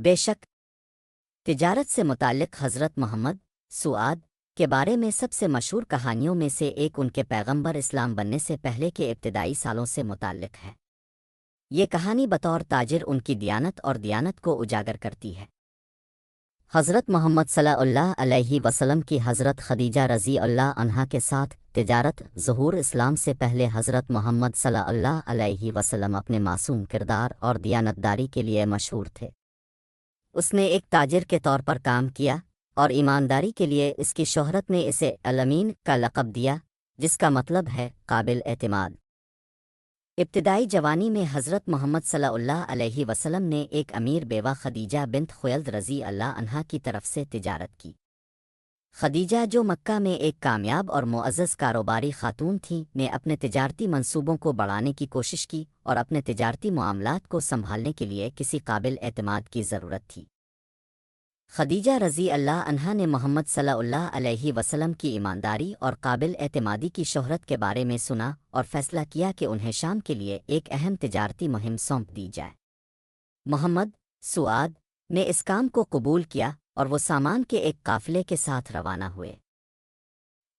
بے شک تجارت سے متعلق حضرت محمد سعاد کے بارے میں سب سے مشہور کہانیوں میں سے ایک ان کے پیغمبر اسلام بننے سے پہلے کے ابتدائی سالوں سے متعلق ہے۔ یہ کہانی بطور تاجر ان کی دیانت اور دیانت کو اجاگر کرتی ہے۔ حضرت محمد صلی اللہ علیہ وسلم کی حضرت خدیجہ رضی اللہ عنہا کے ساتھ تجارت ظہور اسلام سے پہلے حضرت محمد صلی اللہ علیہ وسلم اپنے معصوم کردار اور دیانتداری کے لیے مشہور تھے۔ اس نے ایک تاجر کے طور پر کام کیا اور ایمانداری کے لیے اس کی شہرت نے اسے الامین کا لقب دیا، جس کا مطلب ہے قابل اعتماد۔ ابتدائی جوانی میں حضرت محمد صلی اللہ علیہ وسلم نے ایک امیر بیوہ خدیجہ بنت خویلد رضی اللہ عنہا کی طرف سے تجارت کی۔ خدیجہ، جو مکہ میں ایک کامیاب اور معزز کاروباری خاتون تھیں، نے اپنے تجارتی منصوبوں کو بڑھانے کی کوشش کی اور اپنے تجارتی معاملات کو سنبھالنے کے لیے کسی قابل اعتماد کی ضرورت تھی۔ خدیجہ رضی اللہ عنہا نے محمد صلی اللہ علیہ وسلم کی ایمانداری اور قابل اعتمادی کی شہرت کے بارے میں سنا اور فیصلہ کیا کہ انہیں شام کے لیے ایک اہم تجارتی مہم سونپ دی جائے۔ محمد سعاد نے اس کام کو قبول کیا اور وہ سامان کے ایک قافلے کے ساتھ روانہ ہوئے۔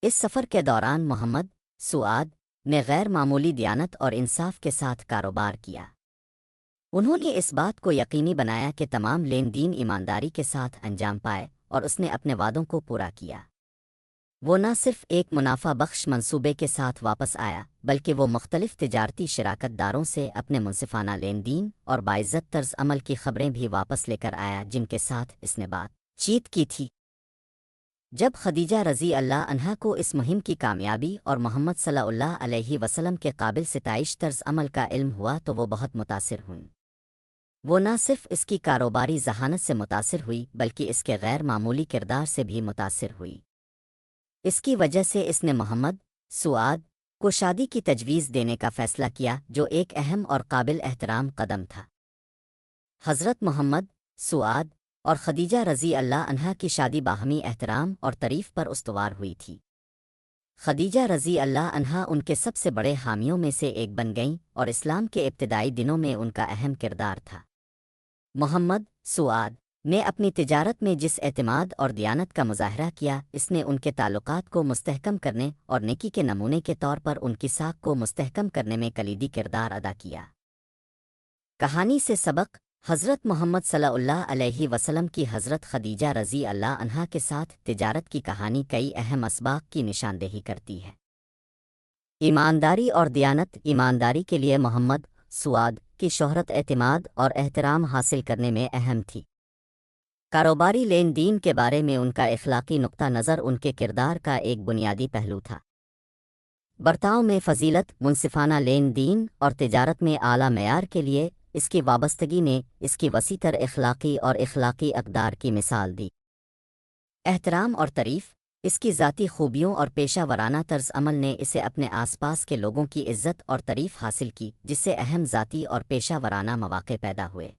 اس سفر کے دوران محمد سعاد نے غیر معمولی دیانت اور انصاف کے ساتھ کاروبار کیا۔ انہوں نے اس بات کو یقینی بنایا کہ تمام لین دین ایمانداری کے ساتھ انجام پائے اور اس نے اپنے وعدوں کو پورا کیا۔ وہ نہ صرف ایک منافع بخش منصوبے کے ساتھ واپس آیا، بلکہ وہ مختلف تجارتی شراکت داروں سے اپنے منصفانہ لین دین اور باعزت طرز عمل کی خبریں بھی واپس لے کر آیا جن کے ساتھ اس نے بات چیت کی تھی۔ جب خدیجہ رضی اللہ عنہا کو اس مہم کی کامیابی اور محمد صلی اللہ علیہ وسلم کے قابل ستائش طرز عمل کا علم ہوا تو وہ بہت متاثر ہوئیں۔ وہ نہ صرف اس کی کاروباری ذہانت سے متاثر ہوئی بلکہ اس کے غیر معمولی کردار سے بھی متاثر ہوئی۔ اس کی وجہ سے اس نے محمد سعاد کو شادی کی تجویز دینے کا فیصلہ کیا، جو ایک اہم اور قابل احترام قدم تھا۔ حضرت محمد سعاد اور خدیجہ رضی اللہ عنہا کی شادی باہمی احترام اور تعریف پر استوار ہوئی تھی۔ خدیجہ رضی اللہ عنہا ان کے سب سے بڑے حامیوں میں سے ایک بن گئیں اور اسلام کے ابتدائی دنوں میں ان کا اہم کردار تھا۔ محمد سعاد نے اپنی تجارت میں جس اعتماد اور دیانت کا مظاہرہ کیا، اس نے ان کے تعلقات کو مستحکم کرنے اور نیکی کے نمونے کے طور پر ان کی ساکھ کو مستحکم کرنے میں کلیدی کردار ادا کیا۔ کہانی سے سبق: حضرت محمد صلی اللہ علیہ وسلم کی حضرت خدیجہ رضی اللہ عنہا کے ساتھ تجارت کی کہانی کئی اہم اسباق کی نشاندہی کرتی ہے۔ ایمانداری اور دیانت: ایمانداری کے لیے محمد سعاد کی شہرت اعتماد اور احترام حاصل کرنے میں اہم تھی۔ کاروباری لین دین کے بارے میں ان کا اخلاقی نقطہ نظر ان کے کردار کا ایک بنیادی پہلو تھا۔ برتاؤ میں فضیلت، منصفانہ لین دین اور تجارت میں اعلیٰ معیار کے لیے اس کی وابستگی نے اس کی وسیع تر اخلاقی اور اخلاقی اقدار کی مثال دی۔ احترام اور تعریف: اس کی ذاتی خوبیوں اور پیشہ ورانہ طرز عمل نے اسے اپنے آس پاس کے لوگوں کی عزت اور تعریف حاصل کی، جس سے اہم ذاتی اور پیشہ ورانہ مواقع پیدا ہوئے۔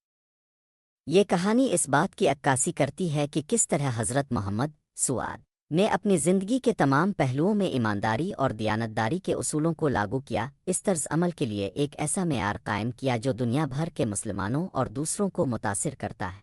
یہ کہانی اس بات کی عکاسی کرتی ہے کہ کس طرح حضرت محمد سعاد نے اپنی زندگی کے تمام پہلوؤں میں ایمانداری اور دیانتداری کے اصولوں کو لاگو کیا، اس طرز عمل کے لیے ایک ایسا معیار قائم کیا جو دنیا بھر کے مسلمانوں اور دوسروں کو متاثر کرتا ہے۔